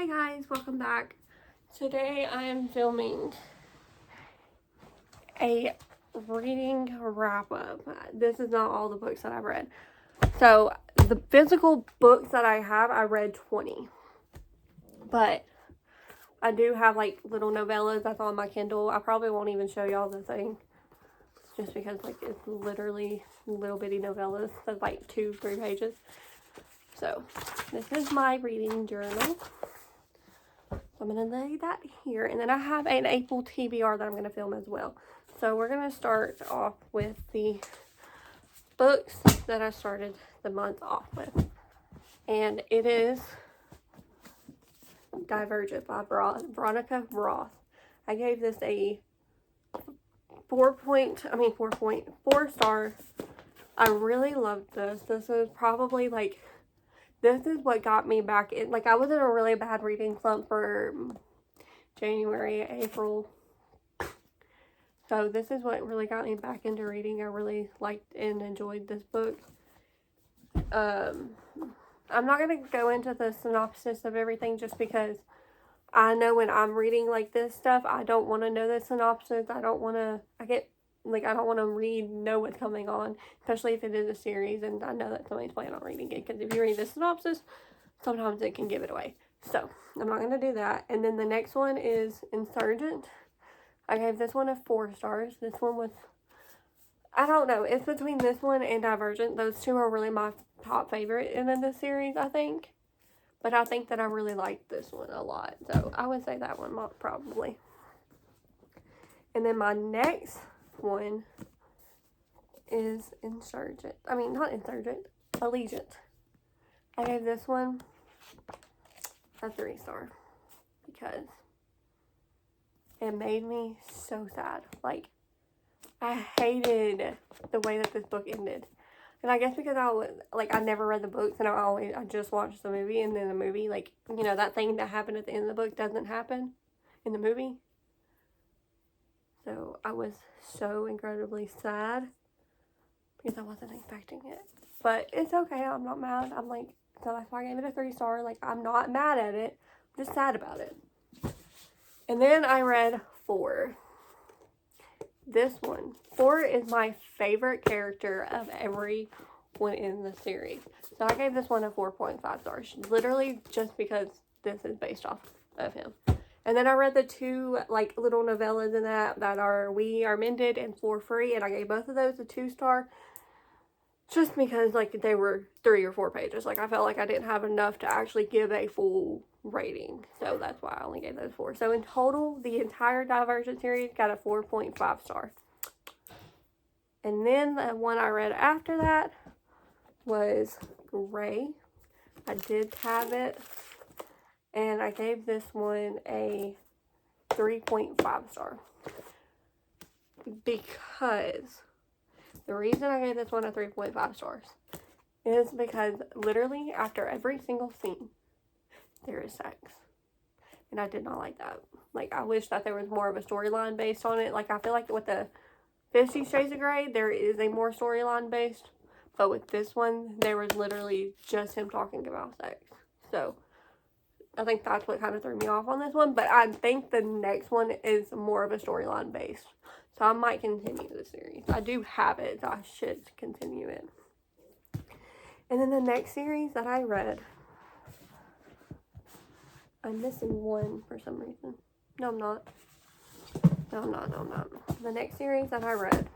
Hi guys, welcome back. Today I am filming a reading wrap-up. This is not all the books that I've read. So the physical books that I have, I read 20. But I do have like little novellas that's on my Kindle. I probably won't even show y'all the thing. Just because like it's literally little bitty novellas. That's like 2-3 pages. So this is my reading journal. I'm going to lay that here. And then I have an April TBR that I'm going to film as well. So we're going to start off with the books that I started the month off with. And it is Divergent by Veronica Roth. I gave this a 4 star. I really loved this. This is probably like, this is what got me back in. Like, I was in a really bad reading slump for January, April. So this is what really got me back into reading. I really liked and enjoyed this book. I'm not going to go into the synopsis of everything just because I know when I'm reading like this stuff, I don't want to know the synopsis. I don't want to know what's coming on, especially if it is a series and I know that somebody's planning on reading it, because if you read the synopsis, sometimes it can give it away. So I'm not going to do that. And then the next one is Insurgent. I gave this one a 4 stars. This one was, I don't know, it's between this one and Divergent. Those two are really my top favorite in the series, I think. But I think that I really liked this one a lot. So I would say that one probably. And then my next one is Insurgent. I mean, not Insurgent, Allegiant. I gave this one a 3 star because it made me so sad. Like, I hated the way that this book ended. And I guess because I never read the books and I just watched the movie, and then the movie, like, you know, that thing that happened at the end of the book doesn't happen in the movie. So I was so incredibly sad because I wasn't expecting it. But it's okay. I'm not mad. So that's why I gave it a 3 star. Like, I'm not mad at it. I'm just sad about it. And then I read 4. This one. 4 is my favorite character of every one in the series. So I gave this one a 4.5 stars. Literally just because this is based off of him. And then I read the 2 like little novellas in that are We Are Mended and Floor Free. And I gave both of those a 2 star. Just because like they were 3 or 4 pages. Like I felt like I didn't have enough to actually give a full rating. So that's why I only gave those 4. So in total, the entire Divergent series got a 4.5 star. And then the one I read after that was Gray. I did have it. And I gave this one a 3.5 star. Because the reason I gave this one a 3.5 stars is because literally after every single scene, there is sex. And I did not like that. Like, I wish that there was more of a storyline based on it. Like, I feel like with the 50 Shades of Grey, there is a more storyline based. But with this one, there was literally just him talking about sex. So, I think that's what kind of threw me off on this one. But I think the next one is more of a storyline based. So, I might continue the series. I do have it, so I should continue it. And then the next series that I read, I'm missing one for some reason. No, I'm not. No, I'm not. The next series that I read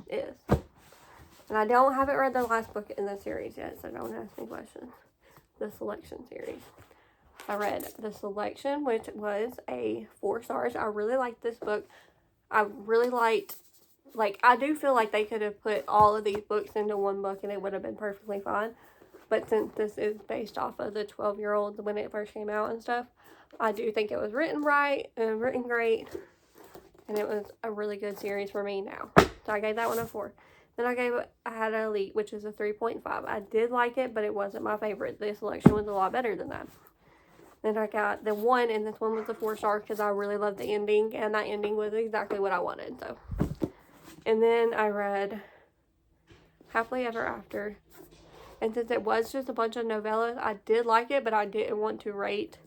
is, and I haven't read the last book in the series yet, so don't ask me questions. The Selection series. I read The Selection, which was a 4 stars. I really liked this book. I really liked, like, I do feel like they could have put all of these books into one book and it would have been perfectly fine. But since this is based off of the 12-year-old when it first came out and stuff, I do think it was written right and written great. And it was a really good series for me now. So I gave that one a 4. Then I had Elite, which is a 3.5. I did like it, but it wasn't my favorite. The Selection was a lot better than that. Then I got the 1, and this one was a 4 star because I really loved the ending. And that ending was exactly what I wanted. So, and then I read Happily Ever After. And since it was just a bunch of novellas, I did like it, but I didn't want to rate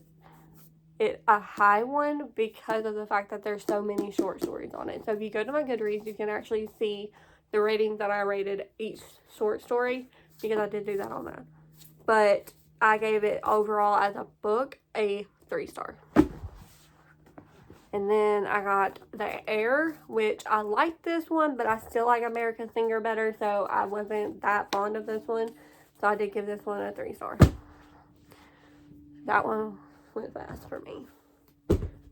it a high one because of the fact that there's so many short stories on it. So if you go to my Goodreads, you can actually see the ratings that I rated each short story, because I did do that on that. But I gave it overall as a book a 3-star. And then I got The Heir, which I like this one, but I still like American Singer better, so I wasn't that fond of this one. So I did give this one a 3-star. That one went fast for me.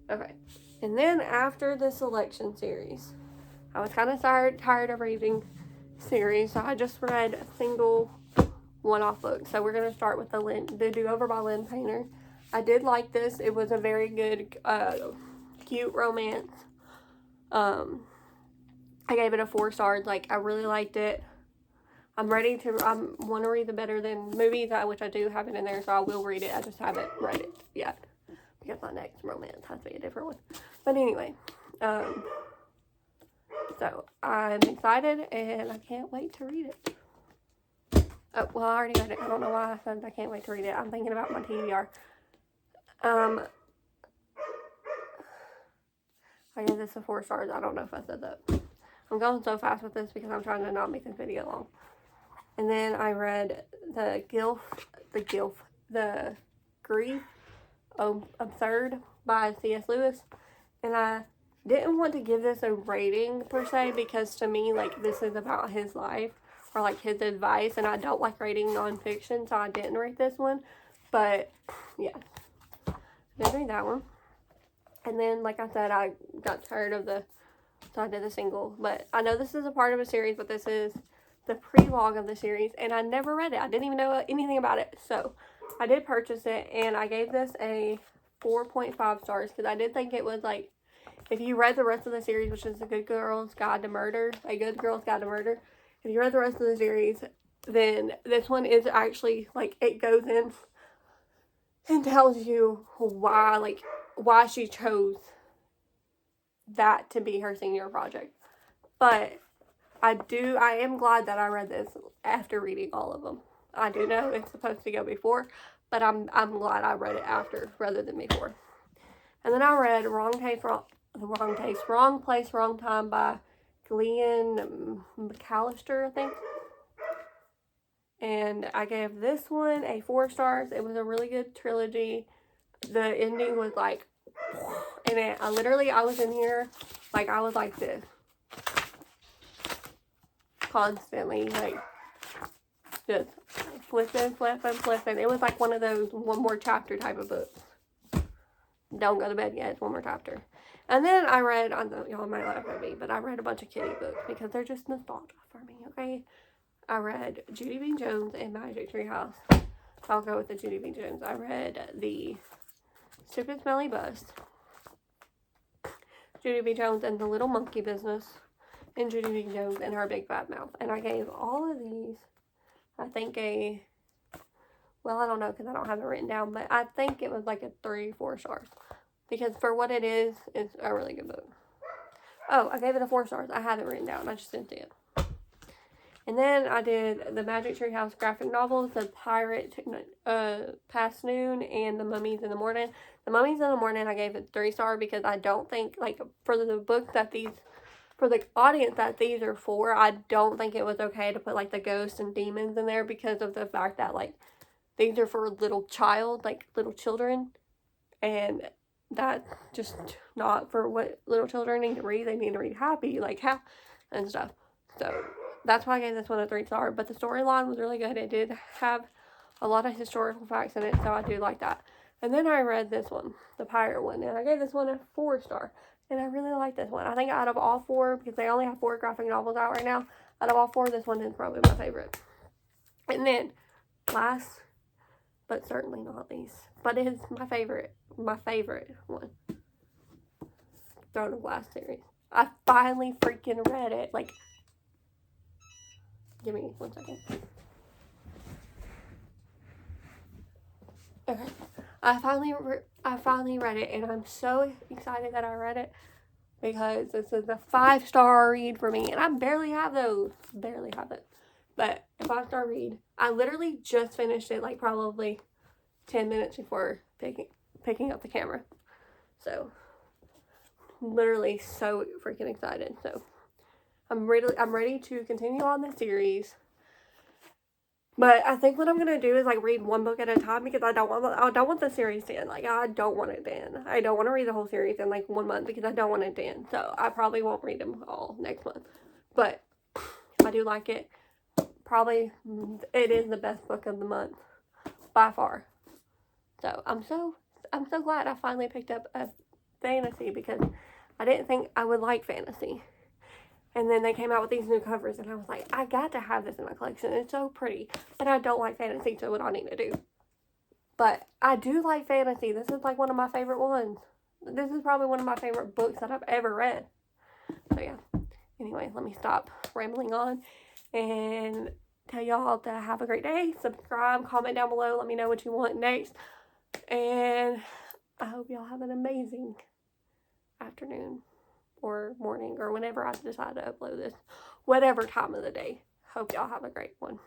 Okay. And then after the selection series, I was kind of tired of reading series, so I just read a single one-off book. So we're going to start with the Do-Over by Lynn Painter. I did like this. It was a very good, cute romance. I gave it a 4 stars. Like, I really liked it. I want to read the Better Than movies, which I do have it in there, so I will read it. I just haven't read it yet, because my next romance has to be a different one. But anyway, so I'm excited, and I can't wait to read it. Oh, well, I already read it. I don't know why I said I can't wait to read it. I'm thinking about my TBR. I gave this a 4 stars. I don't know if I said that. I'm going so fast with this because I'm trying to not make this video long. And then I read the Grief Absurd by C.S. Lewis. And I didn't want to give this a rating per se, because to me, like, this is about his life or like his advice, and I don't like reading nonfiction, so I didn't rate this one. But yeah, I did read that one. And then, like I said, I got tired of so I did the single. But I know this is a part of a series, but this is the pre-log of the series, and I never read it. I didn't even know anything about it. So I did purchase it, and I gave this a 4.5 stars, because I did think it was like, if you read the rest of the series, which is A Good Girl's Guide to Murder, if you read the rest of the series, then this one is actually, like, it goes in and tells you why she chose that to be her senior project. But I am glad that I read this after reading all of them. I do know it's supposed to go before, but I'm glad I read it after rather than before. And then I read Wrong Place, Wrong Time by Glenn McAllister, I think. And I gave this one a 4 stars. It was a really good trilogy. The ending was like, and I was in here, like, I was like this. Constantly, like, just flipping. It was like one of those one more chapter type of books. Don't go to bed yet, it's one more chapter. And then I read, I know y'all might laugh at me, but I read a bunch of kitty books because they're just nostalgia for me, okay? I read Judy B. Jones and Magic Tree House. So I'll go with the Judy B. Jones. I read the Stupid Smelly Bus, Judy B. Jones and the Little Monkey Business, and Judy B. Jones and Her Big Fat Mouth. And I gave all of these, I think well, I don't know because I don't have it written down, but I think it was like a 3-4 stars. Because for what it is, it's a really good book. Oh, I gave it a 4 stars. I have it written down. I just didn't see it. And then I did the Magic Tree House graphic novels, The Pirate Past Noon, and The Mummies in the Morning. The Mummies in the Morning, I gave it 3 stars because I don't think, like, for the books that for the audience that these are for, I don't think it was okay to put, like, the ghosts and demons in there because of the fact that, like, these are for little children, and that's just not for what little children need to read. They need to read happy, like, and stuff. So that's why I gave this one a 3 star. But the storyline was really good. It did have a lot of historical facts in it, so I do like that. And then I read this one, the pirate one, and I gave this one a 4 star. And I really like this one. I think out of all 4, because they only have 4 graphic novels out right now, out of all 4, this one is probably my favorite. And then, last but certainly not least, but it is my favorite one, Throne of Glass series. I finally freaking read it. Like, give me 1 second. Okay, I finally read it, and I'm so excited that I read it because this is a 5-star read for me, and I barely have those. But a 5-star read. I literally just finished it, like, probably 10 minutes before picking up the camera. So, literally so freaking excited. So, I'm ready to continue on this series. But I think what I'm gonna do is like read one book at a time, because I don't want the series to end. Like, I don't want it to end. I don't want to read the whole series in like 1 month, because I don't want it to end. So I probably won't read them all next month. But I do like it. Probably it is the best book of the month by far. So I'm so glad I finally picked up a fantasy, because I didn't think I would like fantasy. And then they came out with these new covers, and I was like, I got to have this in my collection. It's so pretty. But I don't like fantasy, so what I need to do. But I do like fantasy. This is like one of my favorite ones. This is probably one of my favorite books that I've ever read. So yeah. Anyway, let me stop rambling on and tell y'all to have a great day. Subscribe, comment down below. Let me know what you want next. And I hope y'all have an amazing afternoon or morning or whenever I decide to upload this. Whatever time of the day. Hope y'all have a great one.